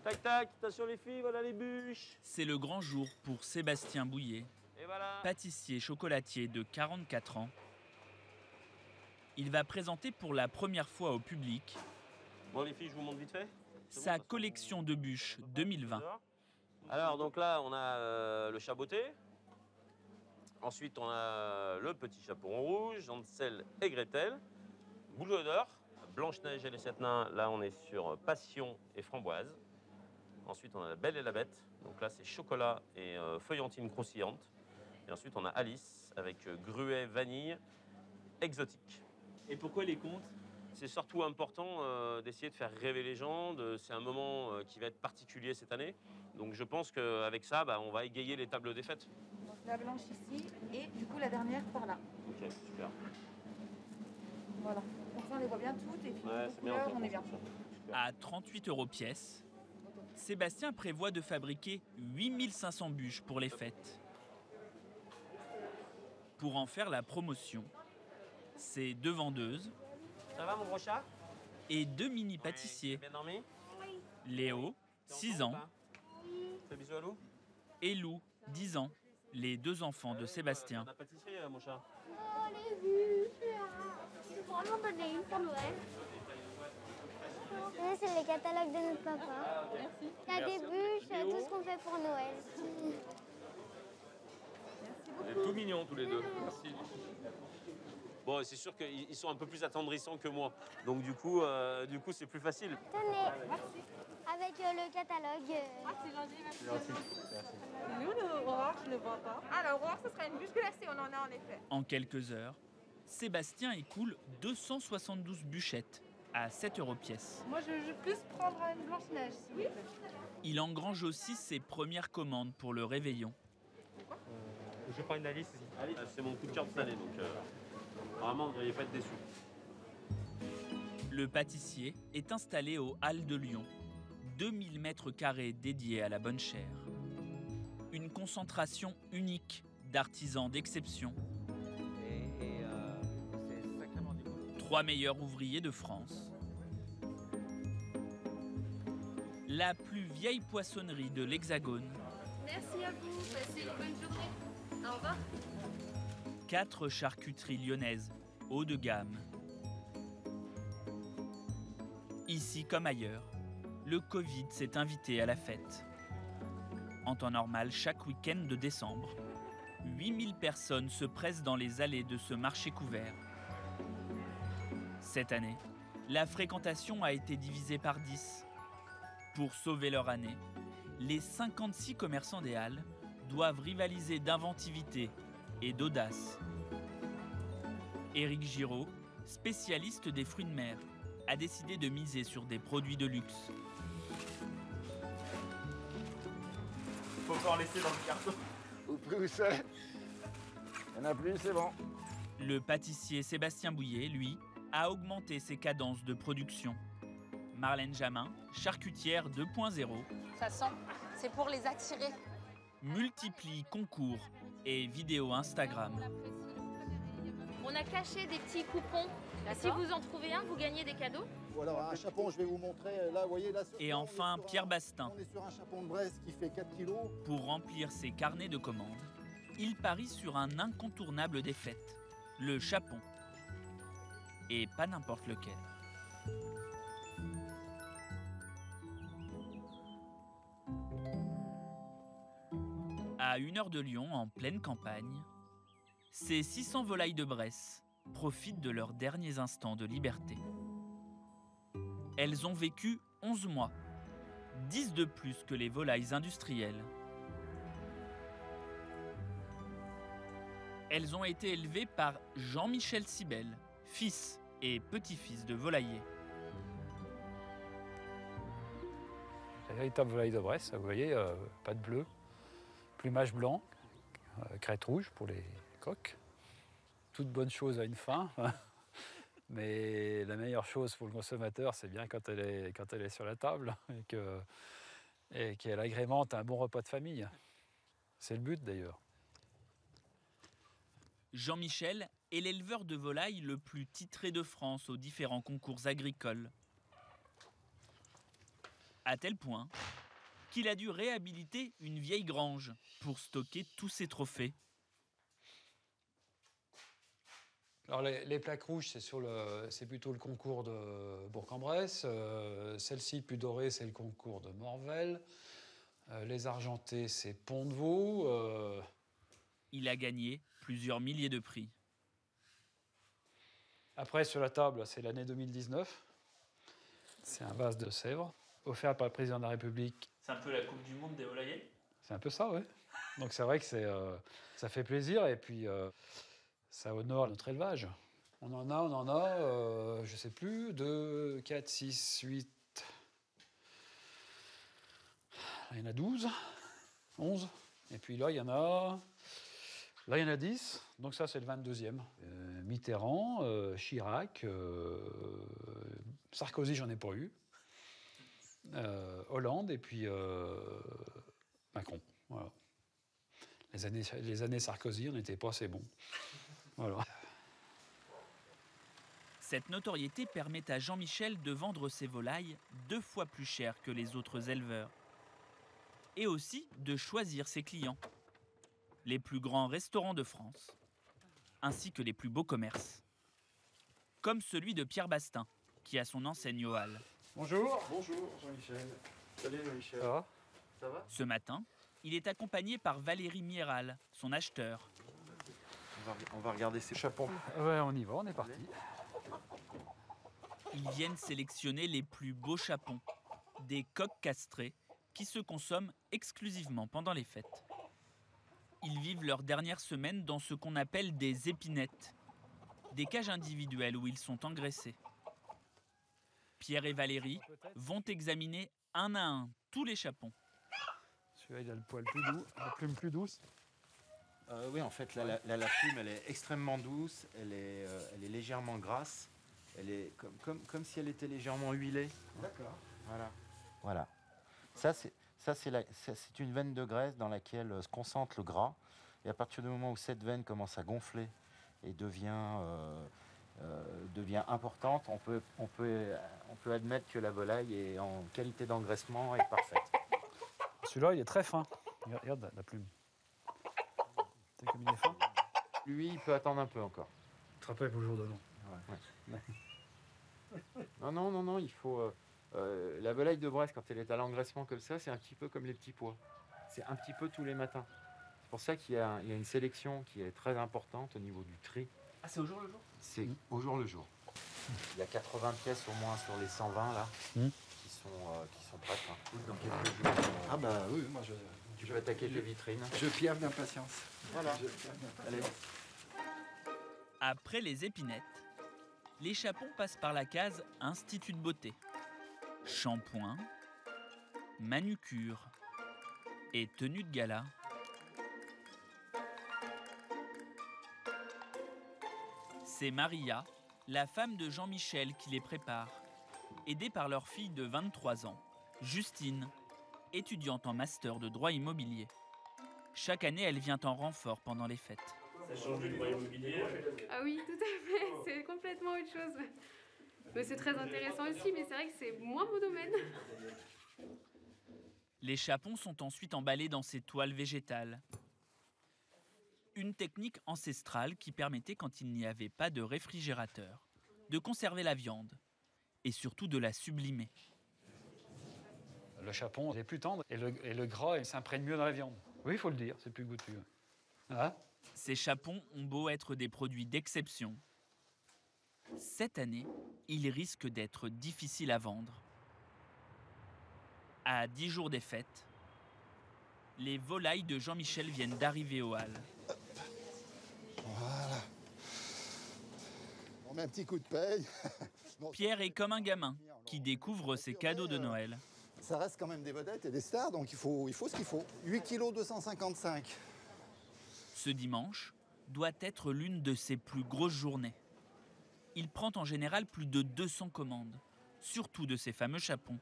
Tac, tac, attention les filles, voilà les bûches. C'est le grand jour pour Sébastien Bouillet, Et voilà. pâtissier chocolatier de 44 ans. Il va présenter pour la première fois au public Bon les filles, je vous montre vite fait. sa collection de bûches 2020. Alors donc là, on a le chaboté. Ensuite, on a le petit chaperon rouge, Hansel et Gretel. Boule d'or, Blanche-Neige et les 7 nains. Là, on est sur passion et framboise. Ensuite, on a la Belle et la Bête. Donc là, c'est chocolat et feuillantine croustillante. Et ensuite, on a Alice avec gruet, vanille, exotique. Et pourquoi les contes? C'est surtout important d'essayer de faire rêver les gens. C'est un moment qui va être particulier cette année. Donc je pense qu'avec ça, on va égayer les tables des fêtes. Donc la blanche ici et du coup la dernière par là. Ok, super. Voilà. Comme ça on les voit bien toutes et puis Ouais, les couleurs, on est bien. À 38 € pièce, Sébastien prévoit de fabriquer 8500 bûches pour les fêtes. Pour en faire la promotion, ses 2 vendeuses Ça va mon gros chat? et 2 mini-pâtissiers, Bien dormi? Léo, 6 ans, Fais bisous à Lou. et Lou, 10 ans, les 2 enfants de Sébastien. La pâtisserie, mon chat. Oh, les bûches, c'est vraiment donné une pour Noël. Oui, c'est le catalogue de notre papa. Merci. Il y a des bûches, tout ce qu'on fait pour Noël. Vous êtes tout mignons tous les deux. Merci. Bon, c'est sûr qu'ils sont un peu plus attendrissants que moi. Donc du coup c'est plus facile. Tenez, avec le catalogue. Ah, c'est gentil, merci. Merci. Nous, le orange, je ne le vois pas. Ah, le orange, ce sera une bûche glacée, on en a en effet. En quelques heures, Sébastien écoule 272 bûchettes à 7 € pièce. Moi je veux plus prendre une Blanche-Neige s'il vous plaît. Il engrange aussi ses premières commandes pour le réveillon. Je prends une Alice aussi. Alice, c'est mon coup de cœur de cette année, donc vraiment, vous n'allez pas être déçus. Le pâtissier est installé aux Halles de Lyon, 2000 m² dédiés à la bonne chère. Une concentration unique d'artisans d'exception. 3 meilleurs ouvriers de France. La plus vieille poissonnerie de l'Hexagone. Merci à vous, passez une bonne journée. Au revoir. 4 charcuteries lyonnaises, haut de gamme. Ici comme ailleurs, le Covid s'est invité à la fête. En temps normal, chaque week-end de décembre, 8000 personnes se pressent dans les allées de ce marché couvert. Cette année, la fréquentation a été divisée par 10. Pour sauver leur année, les 56 commerçants des Halles doivent rivaliser d'inventivité et d'audace. Éric Giraud, spécialiste des fruits de mer, a décidé de miser sur des produits de luxe. Faut encore laisser dans le carton. Au prix où c'est. Il n'y en a plus, c'est bon. Le pâtissier Sébastien Bouillet, lui, a augmenté ses cadences de production. Marlène Jamin, charcutière 2.0, Ça sent, c'est pour les attirer. multiplie concours et vidéos Instagram. On a caché des petits coupons. Si vous en trouvez un, vous gagnez des cadeaux. Ou alors un chapon, je vais vous montrer. Là, vous voyez, là, Et enfin, Pierre Bastin. On est sur un chapon de Brest qui fait 4 kilos. Pour remplir ses carnets de commandes, il parie sur un incontournable des fêtes, le chapon. Et pas n'importe lequel. À 1 heure de Lyon, en pleine campagne, ces 600 volailles de Bresse profitent de leurs derniers instants de liberté. Elles ont vécu 11 mois, 10 de plus que les volailles industrielles. Elles ont été élevées par Jean-Michel Sibel, fils et petit-fils de volailler. La véritable volaille de Bresse, vous voyez, pattes bleues, plumage blanc, crête rouge pour les coques. Toute bonne chose a une fin, mais la meilleure chose pour le consommateur, c'est bien quand elle est sur la table et qu'elle agrémente un bon repas de famille. C'est le but d'ailleurs. Jean-Michel est l'éleveur de volailles le plus titré de France aux différents concours agricoles. À tel point qu'il a dû réhabiliter une vieille grange pour stocker tous ses trophées. Alors les plaques rouges, c'est plutôt le concours de Bourg-en-Bresse. Celle-ci, plus dorée, c'est le concours de Morvel. Les argentées, c'est Pont-de-Vaux. Il a gagné plusieurs milliers de prix. Après, sur la table, c'est l'année 2019. C'est un vase de Sèvres, offert par le président de la République. C'est un peu la Coupe du Monde des volaillers? C'est un peu ça, oui. Donc c'est vrai que ça fait plaisir et puis ça honore notre élevage. On en a, je ne sais plus, 2, 4, 6, 8. Il y en a 12, 11. Et puis là, il y en a 10. Donc ça, c'est le 22e. Mitterrand, Chirac, Sarkozy, j'en ai pas eu. Hollande et puis Macron. Voilà. Les années Sarkozy, on n'était pas assez bons. Voilà. Cette notoriété permet à Jean-Michel de vendre ses volailles 2 fois plus cher que les autres éleveurs. Et aussi de choisir ses clients. Les plus grands restaurants de France, ainsi que les plus beaux commerces. Comme celui de Pierre Bastin, qui a son enseigne aux Halles. Bonjour. Bonjour Jean-Michel. Salut Jean-Michel. Ça va? Ça va? Ce matin, il est accompagné par Valérie Miéral, son acheteur. On va regarder ces chapons. Ouais, on y va, on est parti. Ils viennent sélectionner les plus beaux chapons, des coqs castrés, qui se consomment exclusivement pendant les fêtes. Ils vivent leur dernière semaine dans ce qu'on appelle des épinettes, des cages individuelles où ils sont engraissés. Pierre et Valérie vont examiner un à un tous les chapons. Celui-là, il a le poil plus doux, la plume plus douce. Oui, en fait, la plume, elle est extrêmement douce, elle est légèrement grasse, elle est comme si elle était légèrement huilée. D'accord. Voilà. Ça, c'est une veine de graisse dans laquelle se concentre le gras. Et à partir du moment où cette veine commence à gonfler et devient importante, on peut admettre que la volaille est en qualité d'engraissement et parfaite. Celui-là, il est très fin. Regarde la plume. Tu sais comme il est fin? Lui, il peut attendre un peu encore. Tu te rappelles pour le jour de l'an. Ouais. Non, il faut... la volaille de Bresse, quand elle est à l'engraissement comme ça, c'est un petit peu comme les petits pois. C'est un petit peu tous les matins. C'est pour ça qu'il y a une sélection qui est très importante au niveau du tri. Ah, c'est au jour le jour? C'est au jour le jour. Il y a 80 pièces au moins sur les 120 là, qui sont prêtes. Hein. Dans quelques jours. Ah bah oui, moi Tu peux attaquer tes vitrines. je pierre d'impatience. Voilà. Allez. Après les épinettes, les chapons passent par la case Institut de beauté. Shampoing, manucure et tenue de gala. C'est Maria, la femme de Jean-Michel, qui les prépare, aidée par leur fille de 23 ans, Justine, étudiante en master de droit immobilier. Chaque année, elle vient en renfort pendant les fêtes. Ça change du droit immobilier? Ah oui, tout à fait, c'est complètement autre chose. Mais c'est très intéressant aussi, mais c'est vrai que c'est moins mon domaine. Les chapons sont ensuite emballés dans ces toiles végétales. Une technique ancestrale qui permettait, quand il n'y avait pas de réfrigérateur, de conserver la viande et surtout de la sublimer. Le chapon est plus tendre et le gras s'imprègne mieux dans la viande. Oui, il faut le dire, c'est plus goûtu. Hein? Ces chapons ont beau être des produits d'exception. Cette année, ils risquent d'être difficiles à vendre. À 10 jours des fêtes, les volailles de Jean-Michel viennent d'arriver aux Halles. Voilà. On met un petit coup de paye. Pierre est comme un gamin qui découvre ses cadeaux de Noël. Ça reste quand même des vedettes et des stars, donc il faut ce qu'il faut. 8 kg 255. Ce dimanche doit être l'une de ses plus grosses journées. Il prend en général plus de 200 commandes, surtout de ces fameux chapons.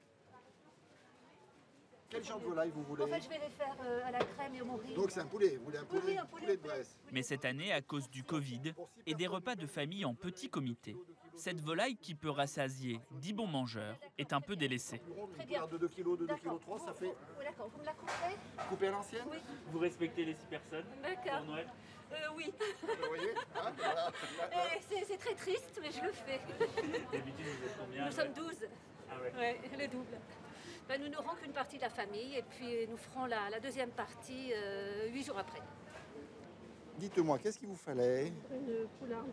Quel genre de volaille vous voulez? En fait, je vais les faire à la crème et au morille. Donc c'est un poulet, vous voulez un poulet? Oui, un poulet de Bresse. Mais cette année, à cause du Covid et des repas de famille en petit comité, cette volaille qui peut rassasier 10 bons mangeurs est un peu délaissée. Une poularde de 2 kg, de 2 kg 3, ça fait... Oui, d'accord, vous me la coupez? Couper à l'ancienne? Oui. Vous respectez les 6 personnes D'accord. pour Noël? Oui. Vous voyez hein, voilà. C'est très triste, mais je le fais. D'habitude, vous êtes combien? Nous sommes 12. Ah ouais. Ouais, le double. Ben, nous n'aurons qu'une partie de la famille et puis nous ferons la deuxième partie 8 jours après. Dites-moi, qu'est-ce qu'il vous fallait? Une poularde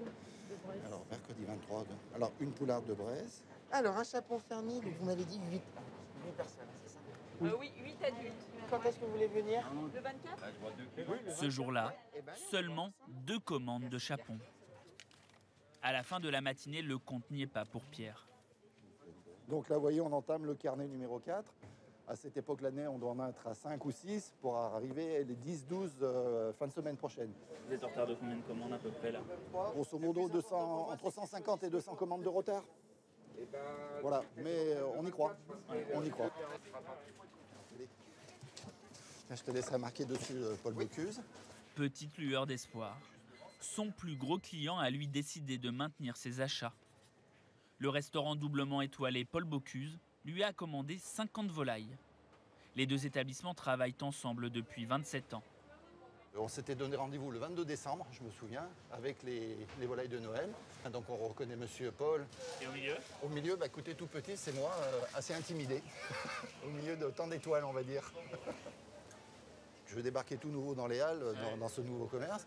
de Bresse. Alors, mercredi 23. Alors, une poularde de Bresse. Alors, un chapon fermier, donc vous m'avez dit 8 personnes, c'est ça? Oui, 8 adultes. Quand est-ce que vous voulez venir? Le 24? Ce jour-là, seulement 2 commandes de chapon. À la fin de la matinée, le compte n'y est pas pour Pierre. Donc là, vous voyez, on entame le carnet numéro 4. À cette époque de l'année, on doit en être à 5 ou 6 pour arriver les 10-12 fin de semaine prochaine. Vous êtes en retard de combien de commandes à peu près là? Grosso modo, entre 150 et 200 commandes de retard. Voilà, mais on y croit. On y croit. Là, je te laisserai marquer dessus Paul Bocuse. Petite lueur d'espoir. Son plus gros client a lui décidé de maintenir ses achats. Le restaurant doublement étoilé Paul Bocuse lui a commandé 50 volailles. Les 2 établissements travaillent ensemble depuis 27 ans. On s'était donné rendez-vous le 22 décembre, je me souviens, avec les volailles de Noël. Donc on reconnaît Monsieur Paul. Et au milieu? Au milieu, bah, écoutez, tout petit, c'est moi, assez intimidé. Au milieu de tant d'étoiles, on va dire. Je vais débarquer tout nouveau dans les Halles, dans ce nouveau commerce.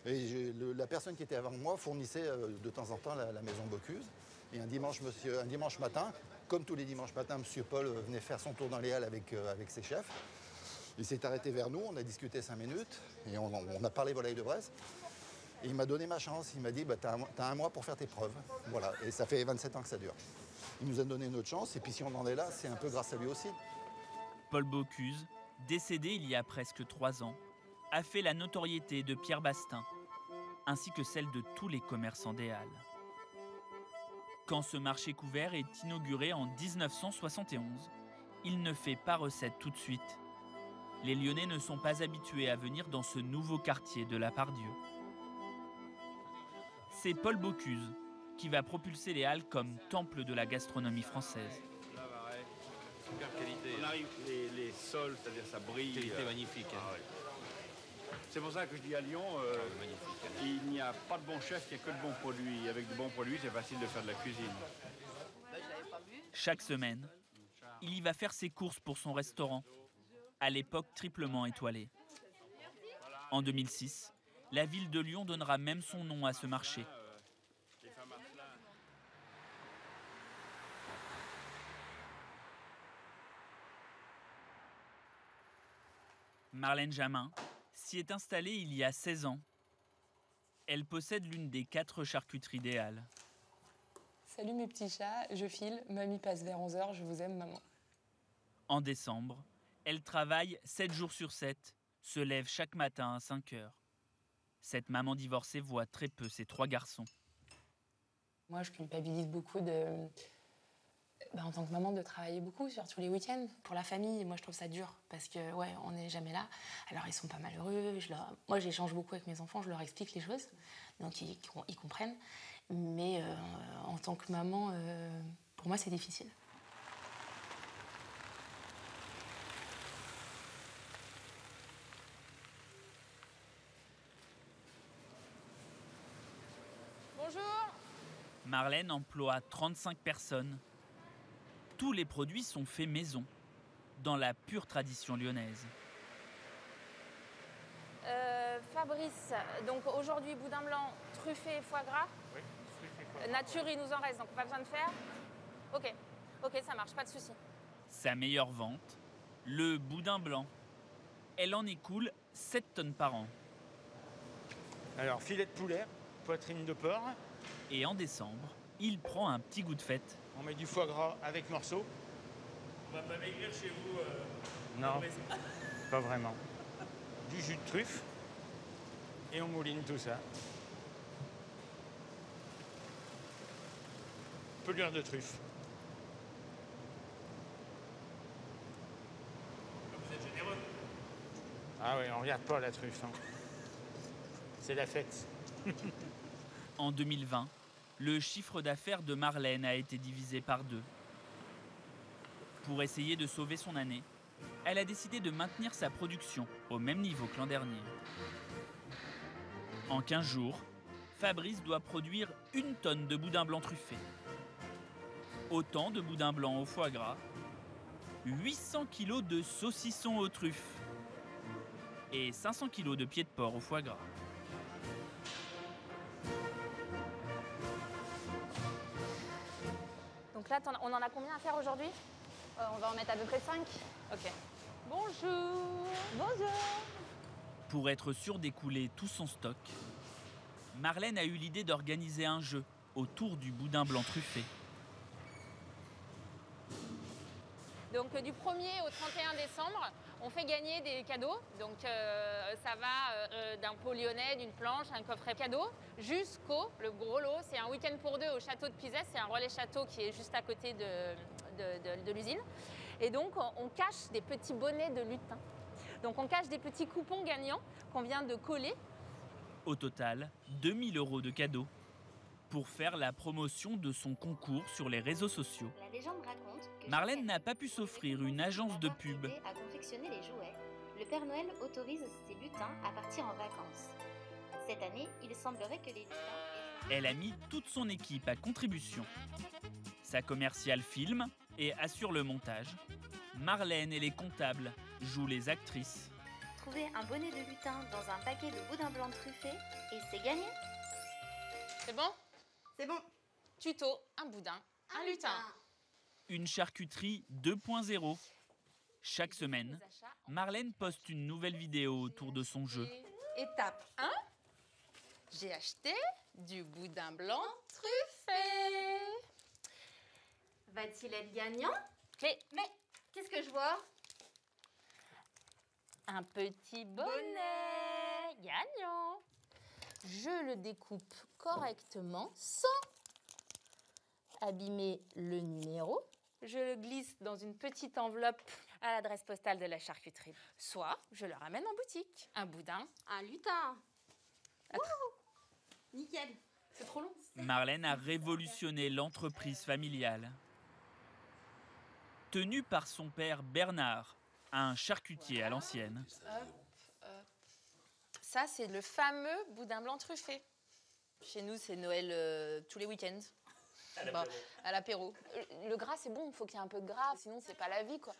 Et la personne qui était avant moi fournissait de temps en temps la maison Bocuse. Et un dimanche matin, comme tous les dimanches matins, M. Paul venait faire son tour dans les Halles avec ses chefs. Il s'est arrêté vers nous, on a discuté 5 minutes et on a parlé volaille de Bresse. Et il m'a donné ma chance, il m'a dit bah, t'as un mois pour faire tes preuves. Voilà, et ça fait 27 ans que ça dure. Il nous a donné notre chance et puis si on en est là, c'est un peu grâce à lui aussi. Paul Bocuse, décédé il y a presque 3 ans, a fait la notoriété de Pierre Bastin, ainsi que celle de tous les commerçants des Halles. Quand ce marché couvert est inauguré en 1971, il ne fait pas recette tout de suite. Les Lyonnais ne sont pas habitués à venir dans ce nouveau quartier de la Part-Dieu. C'est Paul Bocuse qui va propulser les Halles comme temple de la gastronomie française. Là, pareil, super qualité. On arrive, les sols, c'est-à-dire ça brille. Qualité magnifique. Ah, ouais. C'est pour ça que je dis à Lyon, il n'y a pas de bon chef, il n'y a que de bons produits. Avec de bons produits, c'est facile de faire de la cuisine. Chaque semaine, il y va faire ses courses pour son restaurant, à l'époque triplement étoilé. En 2006, la ville de Lyon donnera même son nom à ce marché. Marlène Jamin s'y est installée il y a 16 ans. Elle possède l'une des 4 charcuteries des Halles. Salut mes petits chats, je file, mamie passe vers 11h, je vous aime maman. En décembre, elle travaille 7 jours sur 7, se lève chaque matin à 5h. Cette maman divorcée voit très peu ses 3 garçons. Moi, je culpabilise beaucoup en tant que maman de travailler beaucoup, surtout les week-ends, pour la famille. Moi, je trouve ça dur parce que, ouais, on n'est jamais là. Alors, ils sont pas malheureux. Moi, j'échange beaucoup avec mes enfants, je leur explique les choses. Donc, ils comprennent. Mais en tant que maman, pour moi, c'est difficile. Bonjour. Marlène emploie 35 personnes. Tous les produits sont faits maison, dans la pure tradition lyonnaise. Fabrice, donc aujourd'hui boudin blanc, truffé et foie gras. Oui, truffé et foie gras. Nature, il nous en reste, donc pas besoin de faire. Ok, ça marche, pas de souci. Sa meilleure vente, le boudin blanc. Elle en écoule 7 tonnes par an. Alors, filet de poulet, poitrine de porc. Et en décembre, il prend un petit goût de fête. On met du foie gras avec morceaux. On va pas maigrir chez vous Non, pas vraiment. Du jus de truffe. Et on mouline tout ça. Peu d'huile de truffe. Ah oui, on regarde pas la truffe. Hein. C'est la fête. En 2020, le chiffre d'affaires de Marlène a été divisé par 2. Pour essayer de sauver son année, elle a décidé de maintenir sa production au même niveau que l'an dernier. En 15 jours, Fabrice doit produire 1 tonne de boudin blanc truffé. Autant de boudin blanc au foie gras, 800 kg de saucissons aux truffes et 500 kg de pieds de porc au foie gras. Donc là, on en a combien à faire aujourd'hui? On va en mettre à peu près 5. Ok. Bonjour. Bonjour. Pour être sûr d'écouler tout son stock, Marlène a eu l'idée d'organiser un jeu autour du boudin blanc truffé. Donc du 1er au 31 décembre, on fait gagner des cadeaux. Donc ça va d'un pot lyonnais, d'une planche, un coffret cadeau, jusqu'au, le gros lot, c'est un week-end pour 2 au château de Pizès. C'est un relais château qui est juste à côté de l'usine. Et donc on cache des petits bonnets de lutin. Donc on cache des petits coupons gagnants qu'on vient de coller. Au total, 2 000 € de cadeaux pour faire la promotion de son concours sur les réseaux sociaux. La légende raconte que Marlène n'a pas pu s'offrir une agence de pub. à confectionner les jouets, le Père Noël autorise ses lutins à partir en vacances. Cette année, il semblerait que les lutins... Elle a mis toute son équipe à contribution. Sa commerciale filme et assure le montage. Marlène et les comptables jouent les actrices. Trouver un bonnet de lutin dans un paquet de boudin blanc truffé et c'est gagné. C'est bon? C'est bon. Tuto, un boudin, un lutin. Une charcuterie 2.0. Chaque semaine, Marlène poste une nouvelle vidéo autour de son jeu. Étape 1, j'ai acheté du boudin blanc truffé. Va-t-il être gagnant? Mais Qu'est-ce que je vois? un petit bonnet gagnant. Je le découpe correctement sans abîmer le numéro. Je le glisse dans une petite enveloppe à l'adresse postale de la charcuterie. Soit je le ramène en boutique. Un boudin. Un lutin. Nickel. C'est trop long. Marlène a révolutionné l'entreprise familiale. Tenue par son père Bernard, un charcutier à l'ancienne. Ça, c'est le fameux boudin blanc truffé. Chez nous, c'est Noël tous les week-ends. À l'apéro. Le gras, c'est bon, il faut qu'il y ait un peu de gras, sinon c'est pas la vie, quoi.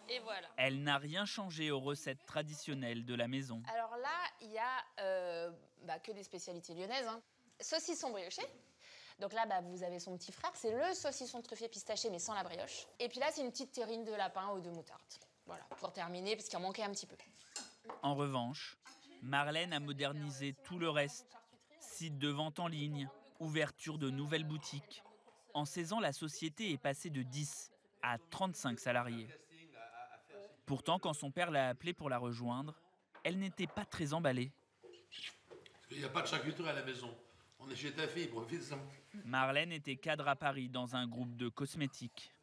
Et voilà. Elle n'a rien changé aux recettes traditionnelles de la maison. Alors là, il y a que des spécialités lyonnaises. Hein. Saucisson brioché. Donc là, vous avez son petit frère, c'est le saucisson truffé pistaché, mais sans la brioche. Et puis là, c'est une petite terrine de lapin ou de moutarde. Voilà, pour terminer, parce qu'il en manquait un petit peu. En revanche, Marlène a modernisé tout le reste. Site de vente en ligne, ouverture de nouvelles boutiques. En 16 ans, la société est passée de 10 à 35 salariés. Pourtant, quand son père l'a appelée pour la rejoindre, elle n'était pas très emballée. Il n'y a pas de charcuterie à la maison. On est chez ta fille, profite-en. Marlène était cadre à Paris dans un groupe de cosmétiques.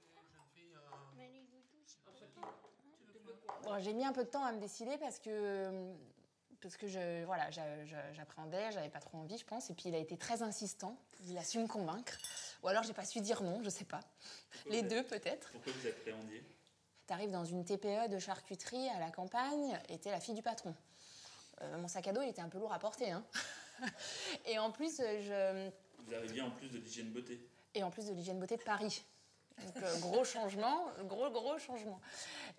Bon, j'ai mis un peu de temps à me décider parce que j'appréhendais, j'avais pas trop envie, je pense. Et puis il a été très insistant, il a su me convaincre. Ou alors j'ai pas su dire non, je sais pas. Les deux peut-être. Pourquoi vous appréhendiez? T'arrives dans une TPE de charcuterie à la campagne et t'es la fille du patron. Mon sac à dos, il était un peu lourd à porter, hein. Et en plus, Vous arriviez en plus de l'hygiène beauté. Et en plus de l'hygiène beauté de Paris. Donc, gros changement, gros changement.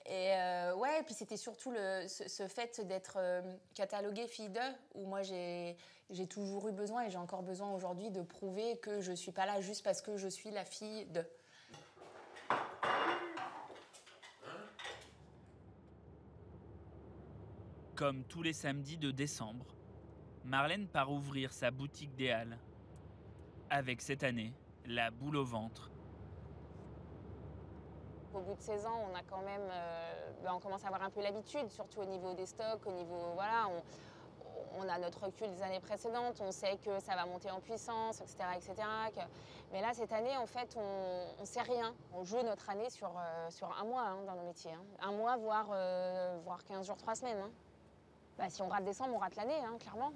Et ouais, et puis c'était surtout ce fait d'être cataloguée fille de, où moi j'ai toujours eu besoin et j'ai encore besoin aujourd'hui de prouver que je suis pas là juste parce que je suis la fille de. Comme tous les samedis de décembre, Marlène part ouvrir sa boutique des Halles. Avec cette année, la boule au ventre. Au bout de 16 ans, on a quand même, on commence à avoir un peu l'habitude, surtout au niveau des stocks, au niveau, voilà, on a notre recul des années précédentes, on sait que ça va monter en puissance, etc. etc. Mais là, cette année, en fait, on ne sait rien. On joue notre année sur un mois hein, dans nos métiers. Hein. Un mois, voire 15 jours, 3 semaines. Hein. Bah, si on rate décembre, on rate l'année, hein, clairement.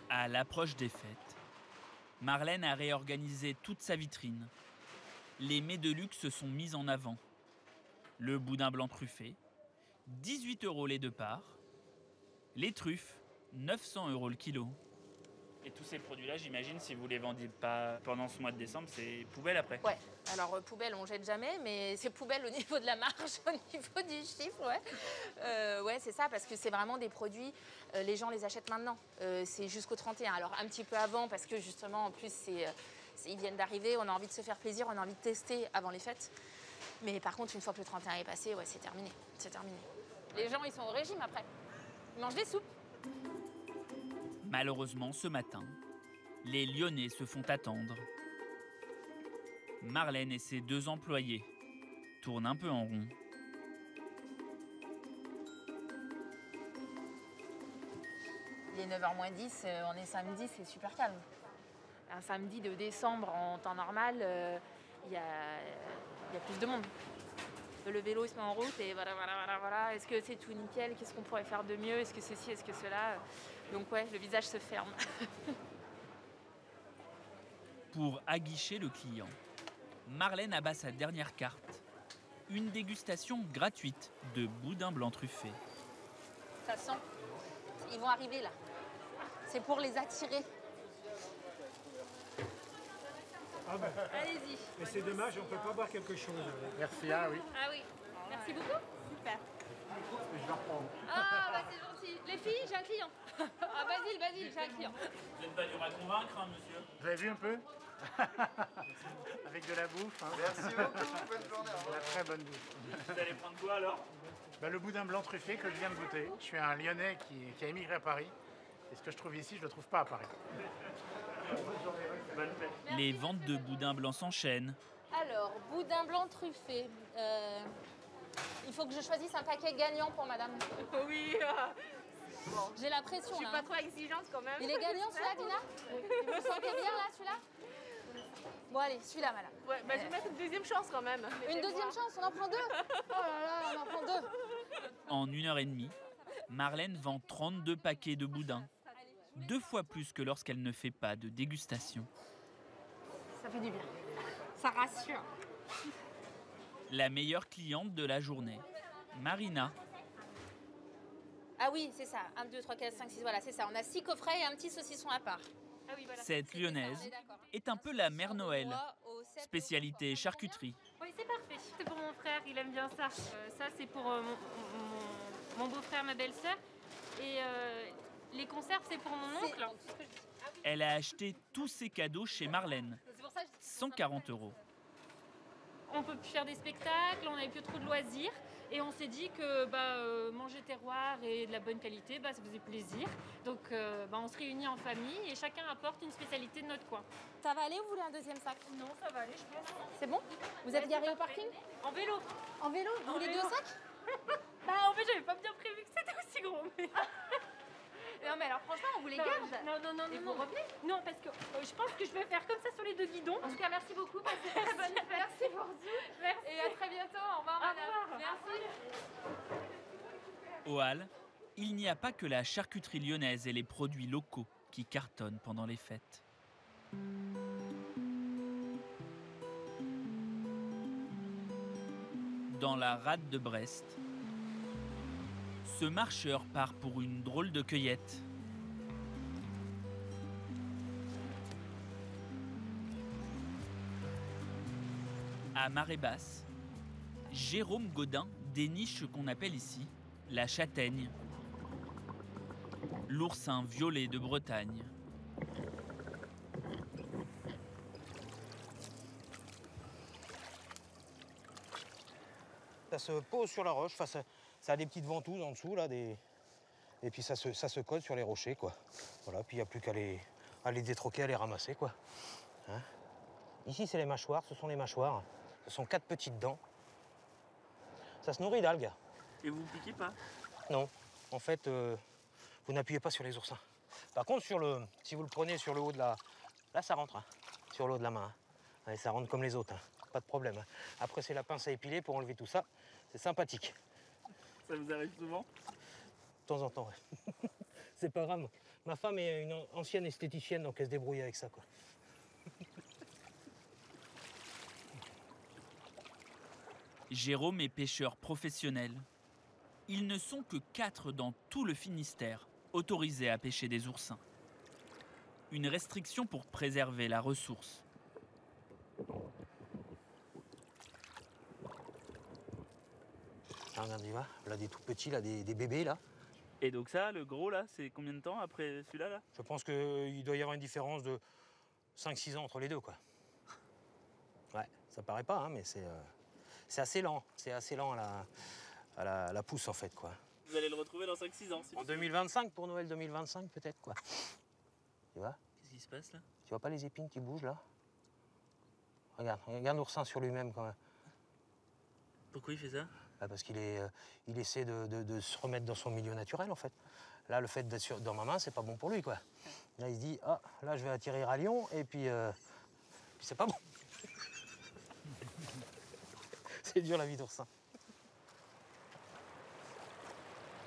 À l'approche des fêtes, Marlène a réorganisé toute sa vitrine. Les mets de luxe se sont mis en avant. Le boudin blanc truffé, 18 € les 2 parts. Les truffes, 900 € le kilo. Et tous ces produits-là, j'imagine, si vous les vendiez pas pendant ce mois de décembre, c'est poubelle après. Ouais, alors poubelle, on jette jamais, mais c'est poubelle au niveau de la marge, au niveau du chiffre, ouais. Ouais, c'est ça, parce que c'est vraiment des produits, les gens les achètent maintenant. C'est jusqu'au 31, alors un petit peu avant, parce que justement, en plus, ils viennent d'arriver, on a envie de se faire plaisir, on a envie de tester avant les fêtes. Mais par contre, une fois que le 31 est passé, ouais, c'est terminé, c'est terminé. Les gens, ils sont au régime après. Ils mangent des soupes. Malheureusement, ce matin, les Lyonnais se font attendre. Marlène et ses 2 employés tournent un peu en rond. Il est 9h moins 10, on est samedi, c'est super calme. Un samedi de décembre en temps normal, il y a plus de monde. Le vélo il se met en route et voilà. Est-ce que c'est tout nickel? Qu'est-ce qu'on pourrait faire de mieux? Est-ce que ceci, est-ce que cela? Donc ouais, le visage se ferme. Pour aguicher le client, Marlène abat sa dernière carte. Une dégustation gratuite de boudin blanc truffé. Ça sent. Ils vont arriver là. C'est pour les attirer. Ah bon. Allez-y. Mais c'est dommage, on ne peut pas boire quelque chose. Merci, ah oui. Ah oui. Merci beaucoup. Super. Je vais reprendre. Ah bah c'est gentil. Les filles, j'ai un client. Ah Basile, j'ai un client. Vous n'êtes pas dur à convaincre, hein, monsieur. Vous avez vu un peu avec de la bouffe. Hein. Merci beaucoup, bonne journée. De la très bonne bouffe. Vous allez prendre quoi alors? Le boudin blanc truffé que je viens de goûter. Je suis un Lyonnais qui a émigré à Paris. Et ce que je trouve ici, je ne le trouve pas à Paris. Les ventes de boudin blanc s'enchaînent. Alors, boudin blanc truffé. Il faut que je choisisse un paquet gagnant pour madame. Oui. Bon. J'ai la pression. Je suis pas trop exigeante quand même. Il est gagnant celui-là, Dina? Vous le sentez bien là, celui-là? Bon allez, celui-là, madame. Ouais, je vais mettre une deuxième chance quand même. Une deuxième chance, on en prend 2? Oh là là, on en prend 2. En 1h30, Marlène vend 32 paquets de boudin. 2 fois plus que lorsqu'elle ne fait pas de dégustation. Ça fait du bien. Ça rassure. La meilleure cliente de la journée, Marina. Ah oui, c'est ça. 1, 2, 3, 4, 5, 6, voilà, c'est ça. On a 6 coffrets et un petit saucisson à part. Ah oui, voilà. Cette lyonnaise est un peu la mère Noël. Spécialité charcuterie. Oui, c'est parfait. C'est pour mon frère, il aime bien ça. Ça, c'est pour mon beau-frère, ma belle-sœur. Et les conserves, c'est pour mon oncle. Elle a acheté tous ses cadeaux chez Marlène. 140 €. On peut plus faire des spectacles, on n'avait plus trop de loisirs. Et on s'est dit que manger terroir et de la bonne qualité, ça faisait plaisir. Donc on se réunit en famille et chacun apporte une spécialité de notre coin. Ça va aller ou vous voulez un deuxième sac? Non, ça va aller, je pense. C'est bon? Vous êtes garé au parking? En vélo. En vélo? Vous voulez 2 sacs? En fait, j'avais pas bien prévu que c'était aussi gros. Mais... Non, mais alors franchement, on vous les garde. Non. Et vous revenez? Non, parce que je pense que je vais faire comme ça sur les 2 guidons. En tout cas, merci beaucoup. Passez une très bonne fête. Merci pour tout. Merci. Et à très bientôt. Au revoir, madame. Merci. Au Halles, il n'y a pas que la charcuterie lyonnaise et les produits locaux qui cartonnent pendant les fêtes. Dans la rade de Brest, ce marcheur part pour une drôle de cueillette. À marée basse, Jérôme Godin déniche ce qu'on appelle ici la châtaigne, l'oursin violet de Bretagne. Ça se pose sur la roche, ça a des petites ventouses en dessous, là, et puis ça se colle sur les rochers, quoi. Voilà, puis il n'y a plus qu'à les détroquer, à les ramasser, quoi. Hein? Ici, c'est les mâchoires, ce sont les mâchoires. Ce sont 4 petites dents. Ça se nourrit d'algues. Et vous ne piquez pas? non. En fait, vous n'appuyez pas sur les oursins. Par contre, si vous le prenez sur le haut de la... Là, ça rentre, hein, sur le haut de la main. Hein. Allez, ça rentre comme les autres, hein. Pas de problème. Hein. Après, c'est la pince à épiler pour enlever tout ça. C'est sympathique. Ça vous arrive souvent? De temps en temps, ouais. C'est pas grave. Ma femme est une ancienne esthéticienne, donc elle se débrouille avec ça, quoi. Jérôme est pêcheur professionnel. Ils ne sont que 4 dans tout le Finistère autorisés à pêcher des oursins. Une restriction pour préserver la ressource. Ah, regarde, il va. Là, des tout petits, là, des bébés, là. Et donc ça, le gros, là, c'est combien de temps après celui-là, là? Je pense qu'il doit y avoir une différence de 5-6 ans entre les deux, quoi. Ouais, ça paraît pas, hein, mais c'est assez lent. C'est assez lent à la pousse, en fait, quoi. Vous allez le retrouver dans 5-6 ans. Si en 2025, pour Noël 2025, peut-être, quoi. Tu vois? Qu'est-ce qui se passe, là? Tu vois pas les épines qui bougent, là? Regarde l'oursin sur lui-même, quand même. Pourquoi il fait ça? Bah parce qu'il essaie de se remettre dans son milieu naturel, en fait. Là, le fait d'être dans ma main, c'est pas bon pour lui, quoi. Là, il se dit, ah, là, je vais atterrir à Lyon, et puis c'est pas bon. C'est dur, la vie d'oursin.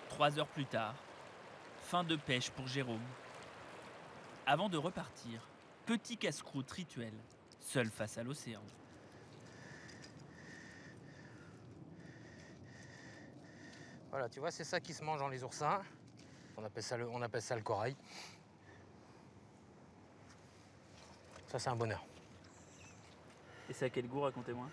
3 heures plus tard, fin de pêche pour Jérôme. Avant de repartir, petit casse-croûte rituel, seul face à l'océan. Voilà, tu vois, c'est ça qui se mange dans les oursins. On appelle ça le corail. Ça, c'est un bonheur. Et ça a quel goût, racontez-moi?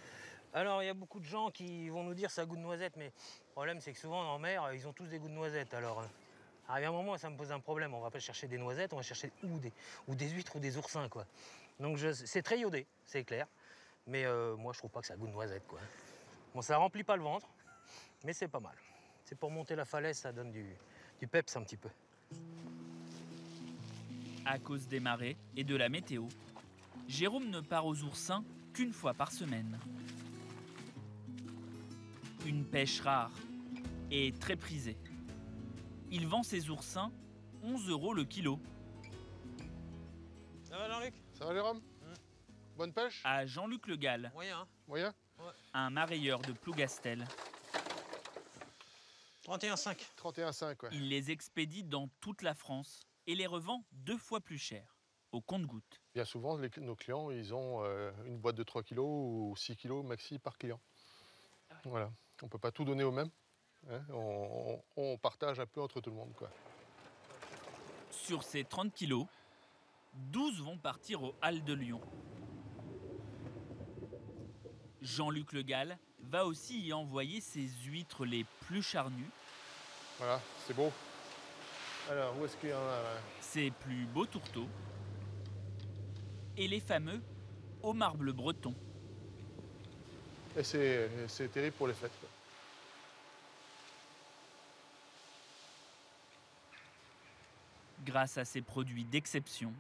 Alors, il y a beaucoup de gens qui vont nous dire ça a goût de noisette, mais le problème, c'est que souvent, en mer, ils ont tous des goûts de noisette. Alors, arrive un moment, ça me pose un problème. On va pas chercher des noisettes, on va chercher ou des huîtres ou des oursins, quoi. Donc, c'est très iodé, c'est clair. Mais moi, je trouve pas que ça a goût de noisette, quoi. Bon, ça remplit pas le ventre, mais c'est pas mal. C'est pour monter la falaise, ça donne du peps un petit peu. À cause des marées et de la météo, Jérôme ne part aux oursins qu'une fois par semaine. Une pêche rare et très prisée. Il vend ses oursins 11 € le kilo. Ça va, Jean-Luc? Ça va, Jérôme? Bonne pêche? À Jean-Luc Le Gall. Moyen. Moyen? Ouais. Un marailleur de Plougastel. 31,5. 31,5, ouais. Il les expédie dans toute la France et les revend 2 fois plus cher, au compte-gouttes. Bien souvent, nos clients, ils ont une boîte de 3 kg ou 6 kg maxi par client. Voilà. On ne peut pas tout donner au même. Hein. On partage un peu entre tout le monde, quoi. Sur ces 30 kilos, 12 vont partir aux Halles de Lyon. Jean-Luc Le Gall va aussi y envoyer ses huîtres les plus charnues. Voilà, c'est beau. Alors, où est-ce qu'il y en a là? Ses plus beaux tourteaux. Et les fameux homards bleus bretons. Et c'est terrible pour les fêtes, quoi. Grâce à ces produits d'exception,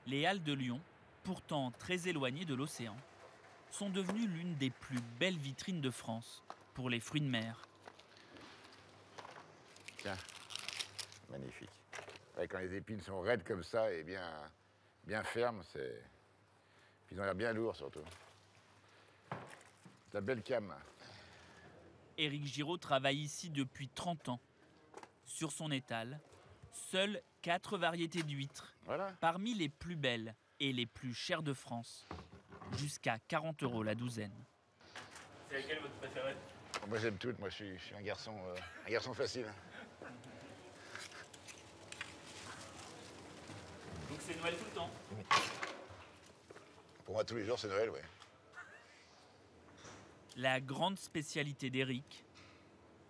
les Halles de Lyon, pourtant très éloignées de l'océan, sont devenues l'une des plus belles vitrines de France pour les fruits de mer. Tiens, magnifique. Ouais, quand les épines sont raides comme ça et bien fermes, c'est... Puis ils ont l'air bien lourds surtout. C'est la belle came. Éric Giraud travaille ici depuis 30 ans. Sur son étal, seules 4 variétés d'huîtres, parmi les plus belles et les plus chères de France, jusqu'à 40 € la douzaine. C'est laquelle votre préférée? Moi j'aime toutes, moi je suis un garçon facile. Donc c'est Noël tout le temps? Pour moi tous les jours c'est Noël, oui. La grande spécialité d'Éric,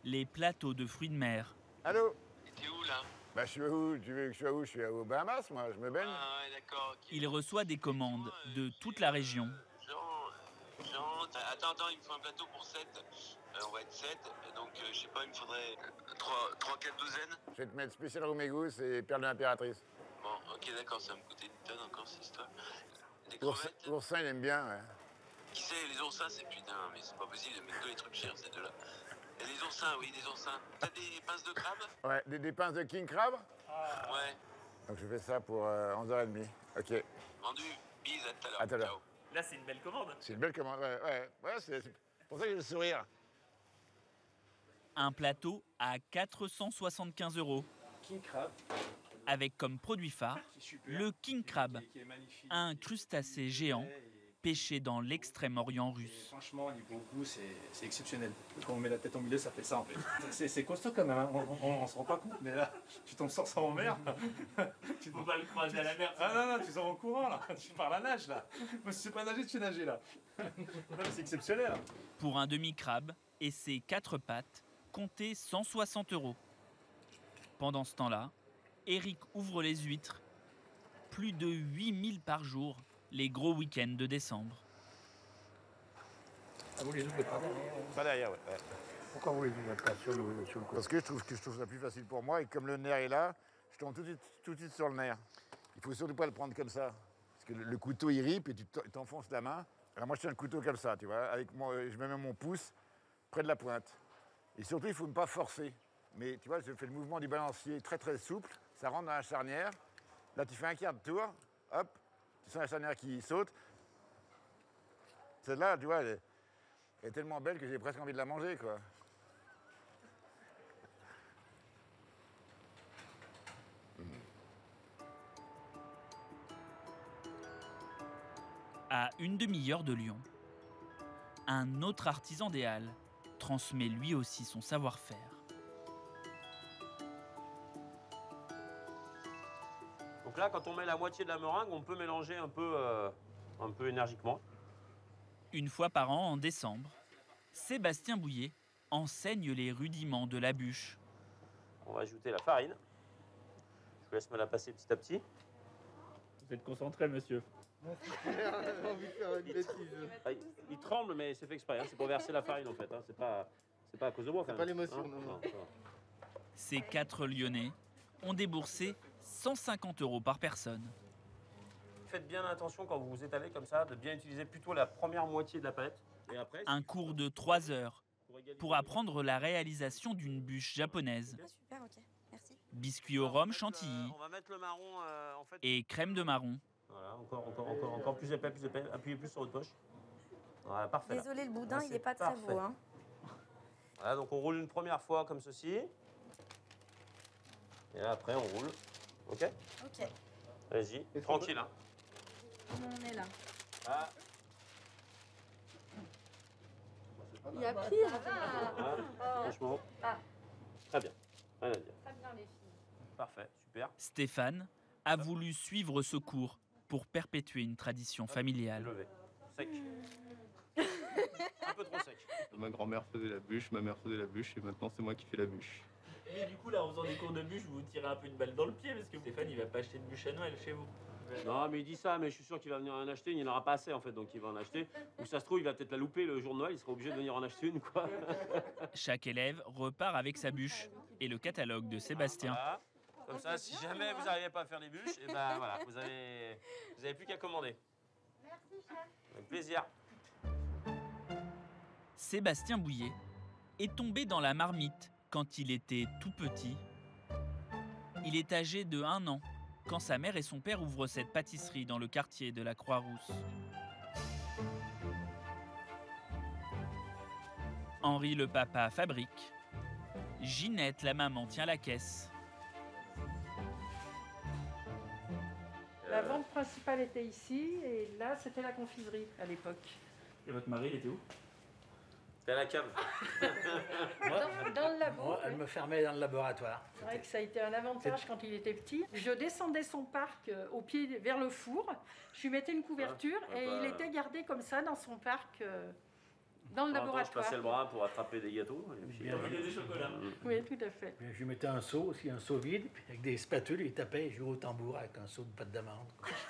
les plateaux de fruits de mer. Allô? T'es où là? Bah je suis où? Tu veux que je sois où? Je suis aux Bahamas, moi, je me baigne. Ah ouais, d'accord. Okay. Il reçoit des commandes de toute la région. Jean, attends, il me faut un plateau pour 7. On va être 7, donc je sais pas, il me faudrait 3-4 douzaines. Je vais te mettre spécial roumégousse et perles de l'impératrice. Bon, ok, d'accord, ça va me coûter une tonne encore, cette histoire. Des crevettes. Oursin, il aime bien, ouais. Qui sait, les oursins, c'est putain, mais c'est pas possible de mettre que les trucs chers, ces deux-là. Et des oursins, oui, des oursins. T'as des pinces de crabe? Ouais, des pinces de king crab. Ouais. Donc je fais ça pour 11h30. Ok. Vendu. Bise, à tout à l'heure. À tout à l'heure. Là, c'est une belle commande. C'est une belle commande, ouais. Ouais, c'est pour ça que j'ai le sourire. Un plateau à 475 €. King crab. Avec comme produit phare le king crab, un crustacé géant pêché dans l'extrême-orient russe. Franchement, au niveau goût, c'est exceptionnel. Quand on met la tête au milieu, ça fait ça en fait. C'est costaud quand même, hein. On se rend pas compte, mais là, tu tombes sur ça en mer. Tu peux pas le croiser à la mer. Ah non, tu sors en courant là. Tu pars à la nage là. Moi, si tu sais pas nager, tu sais nager là. C'est exceptionnel. Pour un demi-crabe et ses 4 pattes, comptez 160 €. Pendant ce temps-là, Eric ouvre les huîtres. Plus de 8000 par jour, les gros week-ends de décembre. Ah, vous les ouvrez pas derrière? Pas derrière, ouais. Pourquoi vous les ouvrez pas sur le côté? Parce que je trouve ça plus facile pour moi et comme le nerf est là, je tombe tout de suite sur le nerf. Il faut surtout pas le prendre comme ça. Parce que le couteau il rip et tu t'enfonces la main. Alors moi je tiens le couteau comme ça, tu vois. Je mets même mon pouce près de la pointe. Et surtout il faut ne pas forcer. Mais tu vois, je fais le mouvement du balancier très très souple. Ça rentre dans la charnière. Là tu fais un quart de tour. Hop. Tu sens la charnière qui saute. Celle-là, tu vois, elle est tellement belle que j'ai presque envie de la manger, quoi. À une demi-heure de Lyon, un autre artisan des Halles transmet lui aussi son savoir-faire. Donc là, quand on met la moitié de la meringue, on peut mélanger un peu énergiquement. Une fois par an, en décembre, Sébastien Bouillet enseigne les rudiments de la bûche. On va ajouter la farine. Je vous laisse me la passer petit à petit. Vous êtes concentré, monsieur. J'ai envie de faire une bêtise. Il tremble, mais c'est fait exprès. Hein. C'est pour verser la farine, en fait. Hein. C'est pas à cause de moi. C'est pas l'émotion, non. Ces 4 Lyonnais ont déboursé 150 € par personne. Faites bien attention quand vous vous étalez comme ça, de bien utiliser plutôt la première moitié de la palette. Et après, un cours de 3 heures pour apprendre la réalisation d'une bûche japonaise. Super, ok, merci. Biscuits au rhum chantilly on va mettre le marron en fait. Et crème de marron. Voilà, encore plus épais, appuyez plus sur votre poche. Voilà, parfait. Désolé, le boudin, là, il n'est pas très beau. Hein. Voilà, donc on roule une première fois comme ceci. Et là, après, on roule. Ok? Ok. Allez-y, tranquille. Hein. On est là. Ah. Il y a pire. Franchement. Très bien. Rien à dire. Très bien, les filles. Parfait, super. Stéphane a voulu suivre ce cours pour perpétuer une tradition familiale. Levé. Sec. Un peu trop sec. Ma grand-mère faisait la bûche, ma mère faisait la bûche et maintenant c'est moi qui fais la bûche. Mais du coup, là, en faisant des cours de bûche, vous tirez un peu une balle dans le pied parce que Stéphane, il va pas acheter de bûche à Noël chez vous. Non, mais il dit ça, mais je suis sûr qu'il va venir en acheter. Il n'y en aura pas assez, en fait, donc il va en acheter. Ou ça se trouve, il va peut-être la louper le jour de Noël. Il sera obligé de venir en acheter une, quoi. Chaque élève repart avec sa bûche et le catalogue de Sébastien. Voilà. Comme ça, si jamais vous n'arrivez pas à faire les bûches, et ben voilà, vous avez plus qu'à commander. Merci, chef. Avec plaisir. Sébastien Bouillet est tombé dans la marmite quand il était tout petit. Il est âgé de 1 an quand sa mère et son père ouvrent cette pâtisserie dans le quartier de la Croix-Rousse. Henri le papa fabrique. Ginette la maman tient la caisse. La vente principale était ici et là c'était la confiserie à l'époque. Et votre mari, il était où? C'est à la cave. Dans le labo. Moi, elle me fermait dans le laboratoire. C'est vrai que ça a été un avantage quand il était petit. Je descendais son parc au pied vers le four, je lui mettais une couverture et il était gardé comme ça dans son parc dans le laboratoire. Je passais le bras pour attraper des gâteaux. Et puis, des chocolats. Oui, tout à fait. Je lui mettais un seau aussi, un seau vide, puis avec des spatules, il tapait, il jouait au tambour avec un seau de pâte d'amande.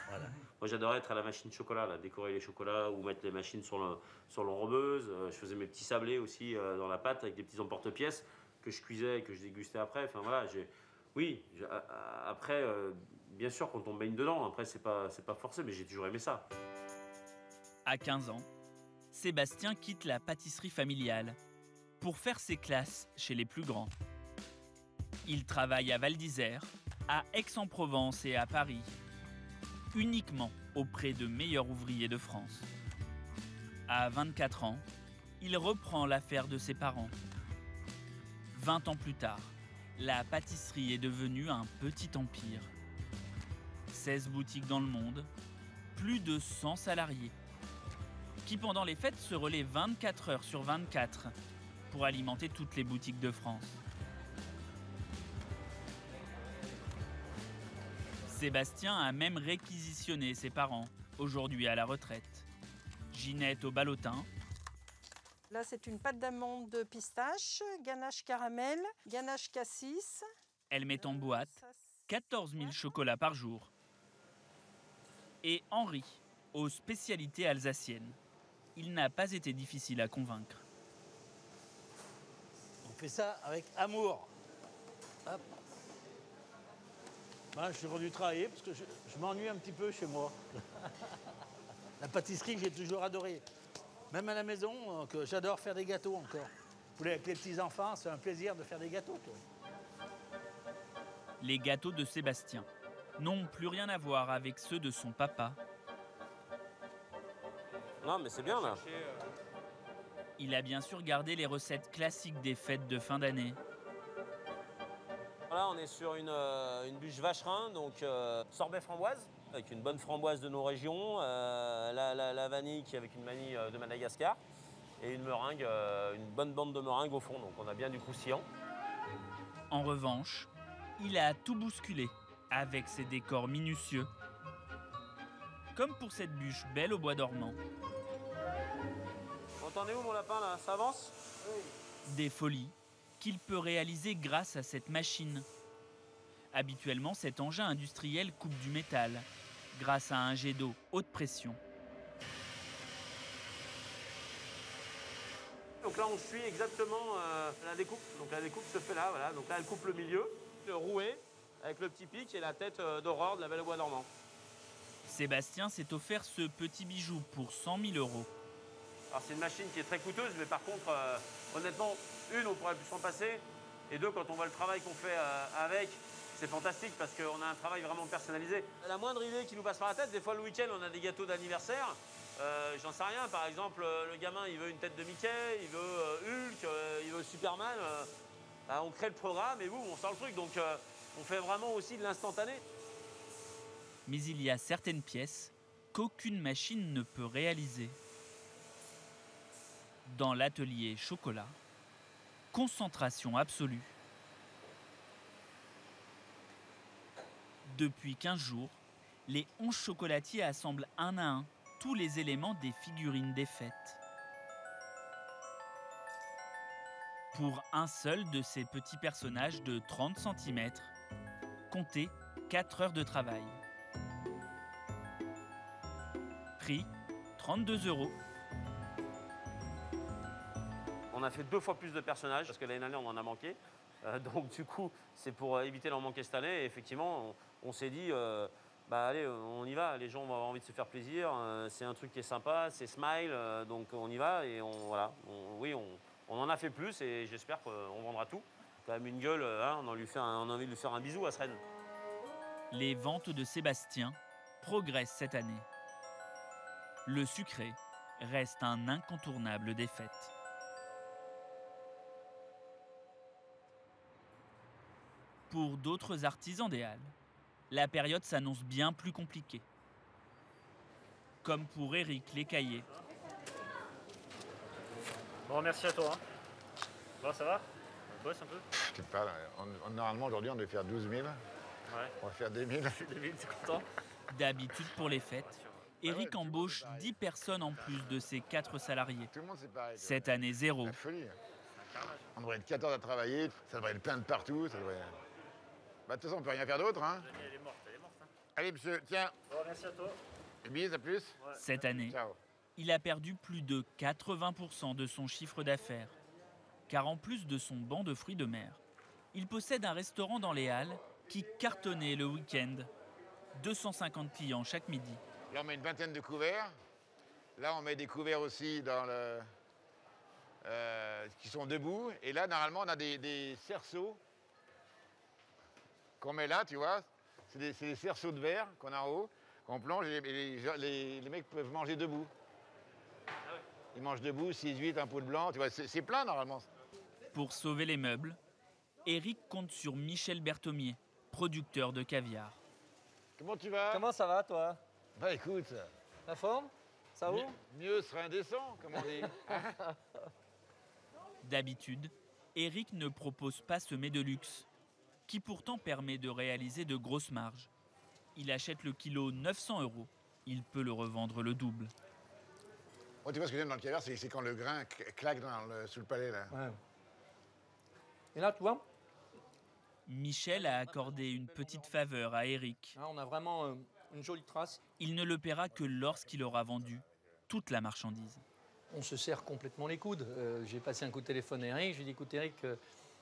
Voilà. Moi, j'adorais être à la machine chocolat, là, décorer les chocolats ou mettre les machines sur l'enrobeuse. Je faisais mes petits sablés aussi dans la pâte avec des petits emporte-pièces que je cuisais et que je dégustais après. Enfin voilà, après, bien sûr, quand on baigne dedans, après, c'est pas forcé, mais j'ai toujours aimé ça. À 15 ans, Sébastien quitte la pâtisserie familiale pour faire ses classes chez les plus grands. Il travaille à Val d'Isère, à Aix-en-Provence et à Paris, uniquement auprès de meilleurs ouvriers de France. À 24 ans, il reprend l'affaire de ses parents. 20 ans plus tard, la pâtisserie est devenue un petit empire. 16 boutiques dans le monde, plus de 100 salariés, qui pendant les fêtes se relaient 24 heures sur 24 pour alimenter toutes les boutiques de France. Sébastien a même réquisitionné ses parents, aujourd'hui à la retraite. Ginette au ballotin. Là, c'est une pâte d'amande de pistache, ganache caramel, ganache cassis. Elle met en boîte 14 000 chocolats par jour. Et Henri, aux spécialités alsaciennes. Il n'a pas été difficile à convaincre. On fait ça avec amour. Hop. Ben, je suis revenu travailler parce que je m'ennuie un petit peu chez moi. La pâtisserie, j'ai toujours adoré. Même à la maison, que j'adore faire des gâteaux encore. Vous voulez, avec les petits-enfants, c'est un plaisir de faire des gâteaux. Toi. Les gâteaux de Sébastien n'ont plus rien à voir avec ceux de son papa. Non, mais c'est bien, là. Il a bien sûr gardé les recettes classiques des fêtes de fin d'année. Là, on est sur une bûche vacherin, donc sorbet framboise, avec une bonne framboise de nos régions, la vanille qui est avec une vanille de Madagascar, et une meringue, une bonne bande de meringue au fond, donc on a bien du croustillant. En revanche, il a tout bousculé avec ses décors minutieux, comme pour cette bûche belle au bois dormant. T'en es où, mon lapin, là? Ça avance? Des folies qu'il peut réaliser grâce à cette machine. Habituellement, cet engin industriel coupe du métal grâce à un jet d'eau haute pression. Donc là, on suit exactement la découpe. Donc la découpe se fait là, voilà. Donc là, elle coupe le milieu, le rouet, avec le petit pic et la tête d'Aurore de la Belle au bois dormant. Sébastien s'est offert ce petit bijou pour 100 000 €. Alors c'est une machine qui est très coûteuse, mais par contre, honnêtement, une, on pourrait plus s'en passer. Et deux, quand on voit le travail qu'on fait avec, c'est fantastique parce qu'on a un travail vraiment personnalisé. La moindre idée qui nous passe par la tête, des fois le week-end, on a des gâteaux d'anniversaire. J'en sais rien, par exemple, le gamin, il veut une tête de Mickey, il veut Hulk, il veut Superman. On crée le programme et boum, on sort le truc. Donc on fait vraiment aussi de l'instantané. Mais il y a certaines pièces qu'aucune machine ne peut réaliser. Dans l'atelier chocolat, concentration absolue. Depuis 15 jours, les 11 chocolatiers assemblent un à un tous les éléments des figurines des fêtes. Pour un seul de ces petits personnages de 30 cm, comptez 4 heures de travail. Prix 32 €. On a fait 2 fois plus de personnages parce que l'année dernière, on en a manqué. Donc du coup, c'est pour éviter d'en manquer cette année. Et effectivement, on s'est dit, allez, on y va. Les gens vont avoir envie de se faire plaisir. C'est un truc qui est sympa, c'est Smile. Donc on y va et on en a fait plus et j'espère qu'on vendra tout. Quand même une gueule, on a envie de lui faire un bisou à Sren. Les ventes de Sébastien progressent cette année. Le sucré reste un incontournable des fêtes. Pour d'autres artisans des Halles, la période s'annonce bien plus compliquée. Comme pour Éric Lécaillé. Bon, merci à toi. Hein. Bon, ça va? On bosse un peu? Je sais pas, normalement aujourd'hui on devait faire 12 000. Ouais. On va faire 10 000. 10 000, t'es content? D'habitude pour les fêtes, Éric embauche 10 personnes en plus de ses 4 salariés. Tout le monde c'est pareil. Cette année, 0. La folie. On devrait être 14 à travailler, ça devrait être plein de partout, ça devrait... de toute façon, on peut rien faire d'autre, hein. Elle est morte, hein. Allez, monsieur, tiens. Bon, merci à toi. Et bis, à plus. Ouais. Cette année, il a perdu plus de 80% de son chiffre d'affaires. Car en plus de son banc de fruits de mer, il possède un restaurant dans les Halles qui cartonnait le week-end. 250 clients chaque midi. Là, on met une vingtaine de couverts. Là, on met des couverts aussi dans qui sont debout. Et là, normalement, on a des cerceaux qu'on met là, tu vois. C'est des cerceaux de verre qu'on a en haut, qu'on plonge et les mecs peuvent manger debout. Ils mangent debout, 6-8, un pot de blanc, tu vois, c'est plein normalement. Pour sauver les meubles, Eric compte sur Michel Berthomier, producteur de caviar. Comment tu vas? Comment ça va, toi? Bah écoute... La forme? Ça va? Mieux serait indécent, comme on dit. D'habitude, Eric ne propose pas ce mets de luxe, qui pourtant permet de réaliser de grosses marges. Il achète le kilo 900 €, il peut le revendre le double. Moi, tu vois, ce que j'aime dans le caviar, c'est quand le grain claque sous le palais, là. Ouais. Et là, tu vois? Michel a accordé une petite faveur à Eric. Là, on a vraiment une jolie trace. Il ne le paiera que lorsqu'il aura vendu toute la marchandise. On se serre complètement les coudes. J'ai passé un coup de téléphone à Eric. Je lui ai dit, écoute Eric,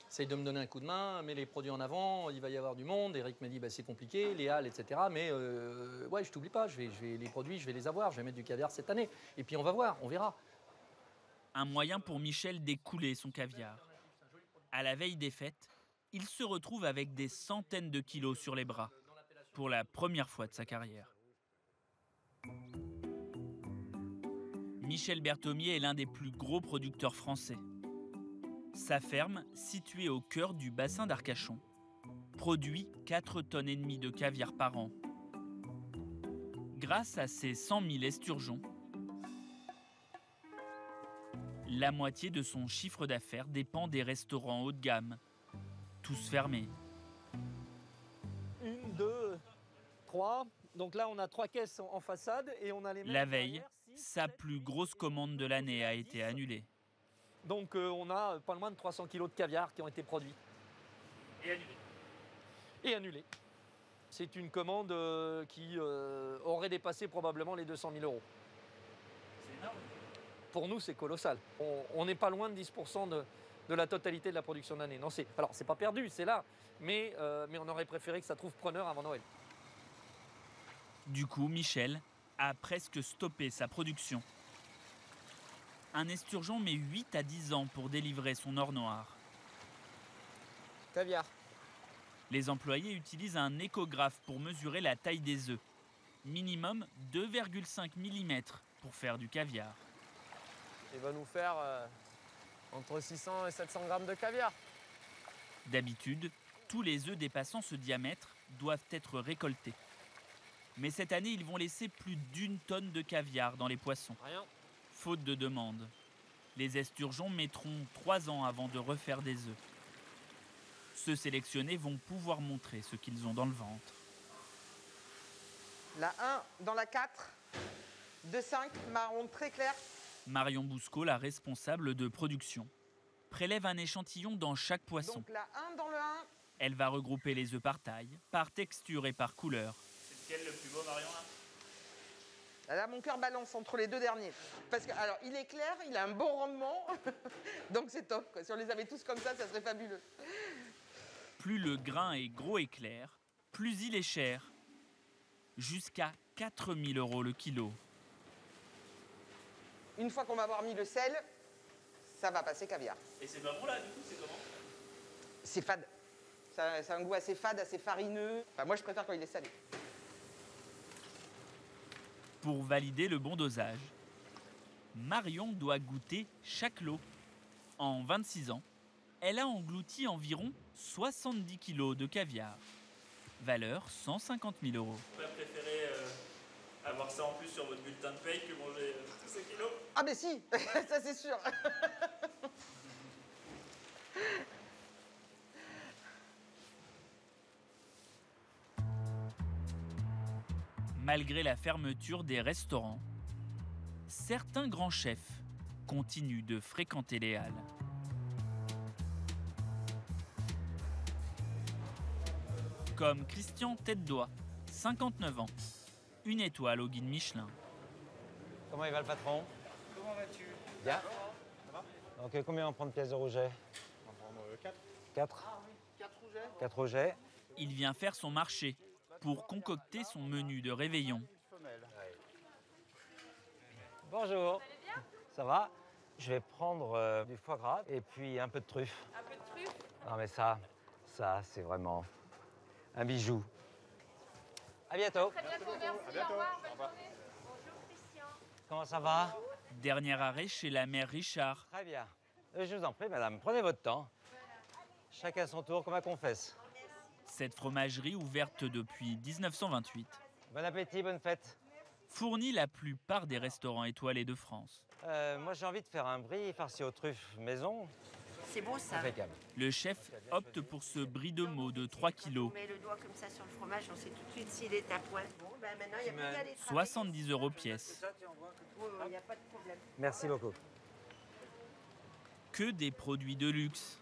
essaye de me donner un coup de main, mets les produits en avant, il va y avoir du monde. Eric m'a dit, bah, c'est compliqué, les halles, etc. Mais ouais, je t'oublie pas, les produits, je vais les avoir, je vais mettre du caviar cette année. Et puis on va voir, on verra. Un moyen pour Michel d'écouler son caviar. À la veille des fêtes, il se retrouve avec des centaines de kilos sur les bras, pour la première fois de sa carrière. Michel Berthomier est l'un des plus gros producteurs français. Sa ferme, située au cœur du bassin d'Arcachon, produit 4,5 tonnes de caviar par an. Grâce à ses 100 000 esturgeons, la moitié de son chiffre d'affaires dépend des restaurants haut de gamme, tous fermés. 1, 2, 3. Donc là, on a 3 caisses en façade et on a les mêmes. La veille, sa plus grosse commande de l'année a été annulée. Donc on a pas loin de 300 kilos de caviar qui ont été produits. Et annulés. Et annulés. C'est une commande qui aurait dépassé probablement les 200 000 €. C'est énorme. Pour nous, c'est colossal. On n'est pas loin de 10% de la totalité de la production de l'année. Non, alors, c'est pas perdu, c'est là. Mais on aurait préféré que ça trouve preneur avant Noël. Du coup, Michel a presque stoppé sa production. Un esturgeon met 8 à 10 ans pour délivrer son or noir. Caviar. Les employés utilisent un échographe pour mesurer la taille des œufs. Minimum 2,5 mm pour faire du caviar. Il va nous faire entre 600 et 700 grammes de caviar. D'habitude, tous les œufs dépassant ce diamètre doivent être récoltés. Mais cette année, ils vont laisser plus d'1 tonne de caviar dans les poissons. Rien. Faute de demande. Les esturgeons mettront 3 ans avant de refaire des œufs. Ceux sélectionnés vont pouvoir montrer ce qu'ils ont dans le ventre. La 1 dans la 4, 2,5, marron très clair. Marion Bousco, la responsable de production, prélève un échantillon dans chaque poisson. Donc la 1 dans le 1. Elle va regrouper les œufs par taille, par texture et par couleur. C'est lequel le plus beau, Marion, là? Là, mon cœur balance entre les deux derniers. Parce que, alors, il est clair, il a un bon rendement. Donc c'est top, quoi. Si on les avait tous comme ça serait fabuleux. Plus le grain est gros et clair, plus il est cher. Jusqu'à 4 000 € le kilo. Une fois qu'on va avoir mis le sel, ça va passer caviar. Et c'est pas bon, là, du coup, c'est comment? C'est fade. Ça a un goût assez fade, assez farineux. Enfin, moi, je préfère quand il est salé. Pour valider le bon dosage, Marion doit goûter chaque lot. En 26 ans, elle a englouti environ 70 kilos de caviar. Valeur 150 000 €. Vous préférez avoir ça en plus sur votre bulletin de paye que manger tous ces kilos? Ah mais si, ça c'est sûr. Malgré la fermeture des restaurants, certains grands chefs continuent de fréquenter les halles. Comme Christian Tête-Doigt, 59 ans, une étoile au guide Michelin. Comment il va le patron? Comment vas-tu? Bien. Ça va? Donc combien on prend de pièces de rouget? On va prendre 4. 4. Ah oui, 4 rougets. 4 rougets. Il vient faire son marché pour concocter son menu de réveillon. Bonjour. Vous allez bien? Ça va? Je vais prendre du foie gras et puis un peu de truffe. Un peu de truffe. Non mais ça c'est vraiment un bijou. À bientôt. Très bientôt, merci. Au revoir, bonne journée. Bonjour Christian. Comment ça va? Dernier arrêt chez la mère Richard. Très bien. Je vous en prie, madame, prenez votre temps. Chacun son tour, comme à confesse. Cette fromagerie, ouverte depuis 1928, Bon appétit, bonne fête. fournit la plupart des restaurants étoilés de France. Moi, j'ai envie de faire un brie farci aux truffes maison. C'est beau ça. Impeccable. Le chef opte pour ce brie de Meaux de 3 kilos, On met le doigt comme ça sur le fromage, on sait tout de suite s'il est à point. Bon, ben maintenant, il n'y a plus qu'à les travailler. 70 € pièce. Oui, il n'y a pas de problème. Merci beaucoup. Que des produits de luxe.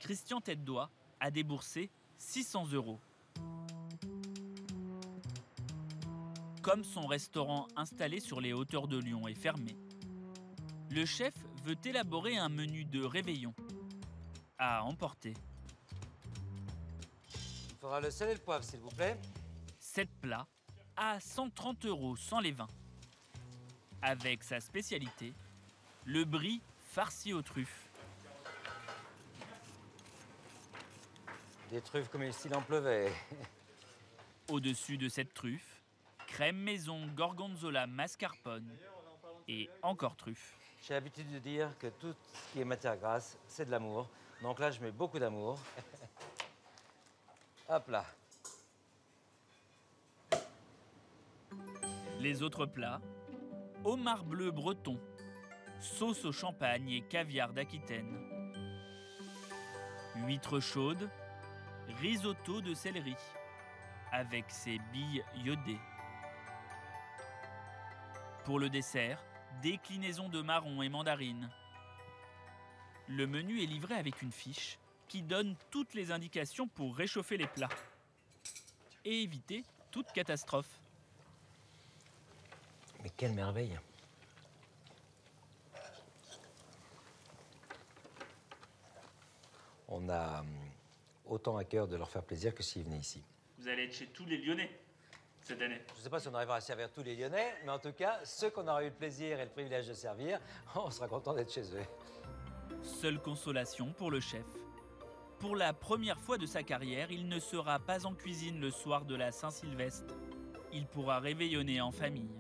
Christian Tête-Doigt a déboursé 600 €. Comme son restaurant installé sur les hauteurs de Lyon est fermé, le chef veut élaborer un menu de réveillon à emporter. Il faudra le sel et le poivre, s'il vous plaît. 7 plats à 130 € sans les vins. Avec sa spécialité, le brie farci aux truffes. Des truffes comme s'il en pleuvait. Au-dessus de cette truffe, crème maison gorgonzola mascarpone et encore truffe. J'ai l'habitude de dire que tout ce qui est matière grasse, c'est de l'amour. Donc là, je mets beaucoup d'amour. Hop là. Les autres plats, homard bleu breton, sauce au champagne et caviar d'Aquitaine, huîtres chaudes, risotto de céleri avec ses billes iodées. Pour le dessert, déclinaison de marron et mandarine. Le menu est livré avec une fiche qui donne toutes les indications pour réchauffer les plats et éviter toute catastrophe. Mais quelle merveille! On a autant à cœur de leur faire plaisir que s'ils venaient ici. Vous allez être chez tous les Lyonnais cette année. Je ne sais pas si on arrivera à servir tous les Lyonnais, mais en tout cas, ceux qu'on aura eu le plaisir et le privilège de servir, on sera content d'être chez eux. Seule consolation pour le chef. Pour la première fois de sa carrière, il ne sera pas en cuisine le soir de la Saint-Sylvestre. Il pourra réveillonner en famille.